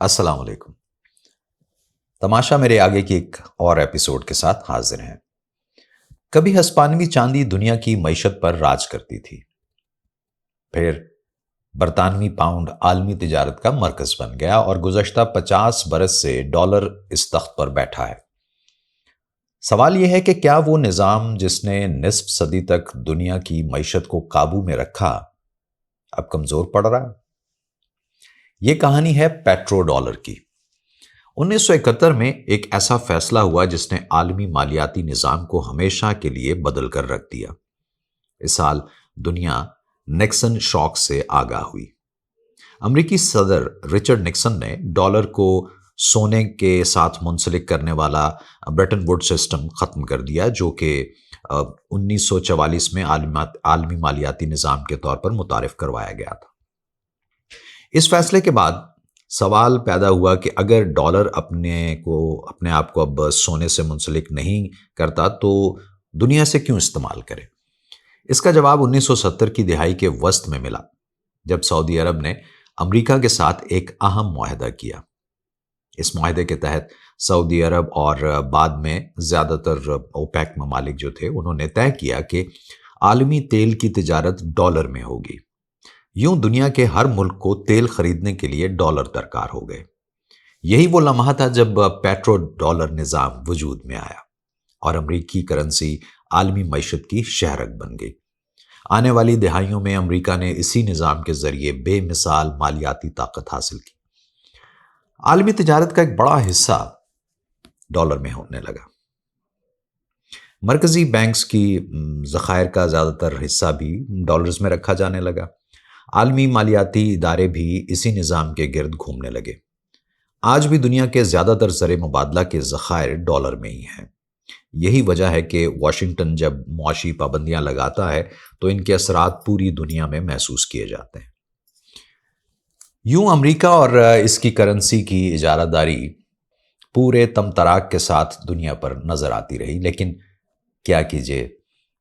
السلام علیکم۔ تماشا میرے آگے کی ایک اور ایپیسوڈ کے ساتھ حاضر ہیں۔ کبھی ہسپانوی چاندی دنیا کی معیشت پر راج کرتی تھی، پھر برطانوی پاؤنڈ عالمی تجارت کا مرکز بن گیا اور گزشتہ 50 برس سے ڈالر اس تخت پر بیٹھا ہے۔ سوال یہ ہے کہ کیا وہ نظام جس نے نصف صدی تک دنیا کی معیشت کو قابو میں رکھا اب کمزور پڑ رہا ہے؟ یہ کہانی ہے پیٹرو ڈالر کی۔ 1971 میں ایک ایسا فیصلہ ہوا جس نے عالمی مالیاتی نظام کو ہمیشہ کے لیے بدل کر رکھ دیا۔ اس سال دنیا نکسن شاک سے آگاہ ہوئی۔ امریکی صدر رچرڈ نکسن نے ڈالر کو سونے کے ساتھ منسلک کرنے والا برٹن ووڈ سسٹم ختم کر دیا، جو کہ 1944 میں عالمی مالیاتی نظام کے طور پر متعارف کروایا گیا تھا۔ اس فیصلے کے بعد سوال پیدا ہوا کہ اگر ڈالر اپنے آپ کو اب سونے سے منسلک نہیں کرتا تو دنیا سے کیوں استعمال کرے؟ اس کا جواب 1970 کی دہائی کے وسط میں ملا، جب سعودی عرب نے امریکہ کے ساتھ ایک اہم معاہدہ کیا۔ اس معاہدے کے تحت سعودی عرب اور بعد میں زیادہ تر اوپیک ممالک جو تھے انہوں نے طے کیا کہ عالمی تیل کی تجارت ڈالر میں ہوگی۔ یوں دنیا کے ہر ملک کو تیل خریدنے کے لیے ڈالر درکار ہو گئے۔ یہی وہ لمحہ تھا جب پیٹرو ڈالر نظام وجود میں آیا اور امریکی کرنسی عالمی معیشت کی شہرک بن گئی۔ آنے والی دہائیوں میں امریکہ نے اسی نظام کے ذریعے بے مثال مالیاتی طاقت حاصل کی۔ عالمی تجارت کا ایک بڑا حصہ ڈالر میں ہونے لگا۔ مرکزی بینکس کی ذخائر کا زیادہ تر حصہ بھی ڈالرز میں رکھا جانے لگا۔ عالمی مالیاتی ادارے بھی اسی نظام کے گرد گھومنے لگے۔ آج بھی دنیا کے زیادہ تر زر مبادلہ کے ذخائر ڈالر میں ہی ہیں۔ یہی وجہ ہے کہ واشنگٹن جب معاشی پابندیاں لگاتا ہے تو ان کے اثرات پوری دنیا میں محسوس کیے جاتے ہیں۔ یوں امریکہ اور اس کی کرنسی کی اجارہ داری پورے تمطراق کے ساتھ دنیا پر نظر آتی رہی، لیکن کیا کیجیے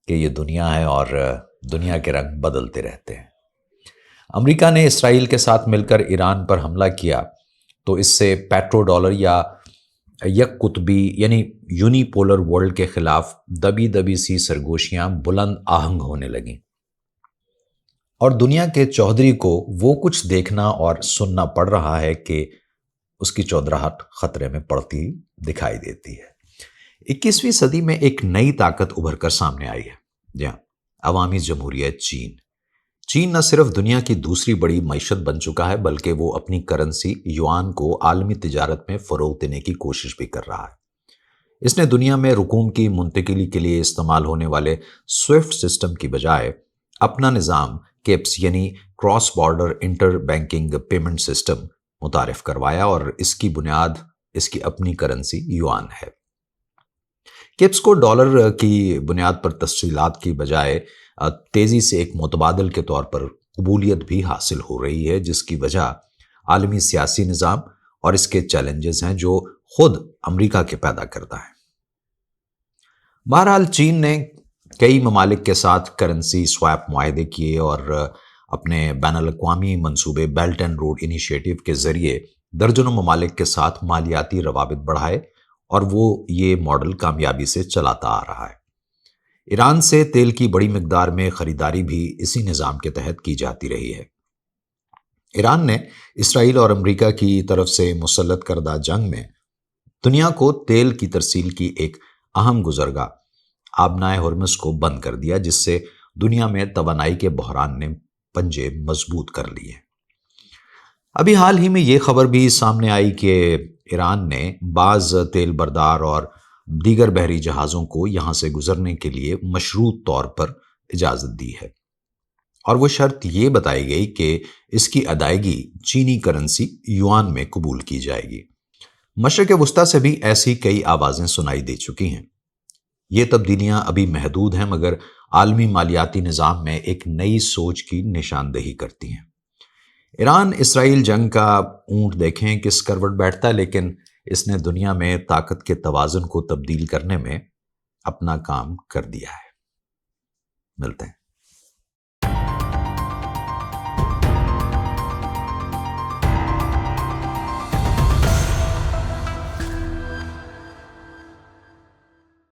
کہ یہ دنیا ہے اور دنیا کے رنگ بدلتے رہتے ہیں۔ امریکہ نے اسرائیل کے ساتھ مل کر ایران پر حملہ کیا تو اس سے پیٹرو ڈالر یا یک قطبی یعنی یونی پولر ورلڈ کے خلاف دبی دبی سی سرگوشیاں بلند آہنگ ہونے لگیں اور دنیا کے چودھری کو وہ کچھ دیکھنا اور سننا پڑ رہا ہے کہ اس کی چودراہٹ خطرے میں پڑتی دکھائی دیتی ہے۔ 21ویں صدی میں ایک نئی طاقت ابھر کر سامنے آئی ہے، جہاں عوامی جمہوریہ چین نہ صرف دنیا کی دوسری بڑی معیشت بن چکا ہے بلکہ وہ اپنی کرنسی یوان کو عالمی تجارت میں فروغ دینے کی کوشش بھی کر رہا ہے۔ اس نے دنیا میں رقوم کی منتقلی کے لیے استعمال ہونے والے سوئفٹ سسٹم کی بجائے اپنا نظام کیپس یعنی cross border inter banking payment system متعارف کروایا اور اس کی بنیاد اس کی اپنی کرنسی یوان ہے۔ کیپس کو ڈالر کی بنیاد پر تفصیلات کی بجائے تیزی سے ایک متبادل کے طور پر قبولیت بھی حاصل ہو رہی ہے، جس کی وجہ عالمی سیاسی نظام اور اس کے چیلنجز ہیں جو خود امریکہ کے پیدا کرتا ہے۔ بہرحال چین نے کئی ممالک کے ساتھ کرنسی سویپ معاہدے کیے اور اپنے بین الاقوامی منصوبے بیلٹ اینڈ روڈ انیشیٹو کے ذریعے درجنوں ممالک کے ساتھ مالیاتی روابط بڑھائے اور وہ یہ ماڈل کامیابی سے چلاتا آ رہا ہے۔ ایران سے تیل کی بڑی مقدار میں خریداری بھی اسی نظام کے تحت کی جاتی رہی ہے۔ ایران نے اسرائیل اور امریکہ کی طرف سے مسلط کردہ جنگ میں دنیا کو تیل کی ترسیل کی ایک اہم گزرگاہ آبنائے ہرمز کو بند کر دیا، جس سے دنیا میں توانائی کے بحران نے پنجے مضبوط کر لیے۔ ابھی حال ہی میں یہ خبر بھی سامنے آئی کہ ایران نے بعض تیل بردار اور دیگر بحری جہازوں کو یہاں سے گزرنے کے لیے مشروط طور پر اجازت دی ہے، اور وہ شرط یہ بتائی گئی کہ اس کی ادائیگی چینی کرنسی یوان میں قبول کی جائے گی۔ مشرق وسطیٰ سے بھی ایسی کئی آوازیں سنائی دے چکی ہیں۔ یہ تبدیلیاں ابھی محدود ہیں مگر عالمی مالیاتی نظام میں ایک نئی سوچ کی نشاندہی کرتی ہیں۔ ایران اسرائیل جنگ کا اونٹ دیکھیں کس کروٹ بیٹھتا ہے، لیکن اس نے دنیا میں طاقت کے توازن کو تبدیل کرنے میں اپنا کام کر دیا ہے۔ ملتے ہیں۔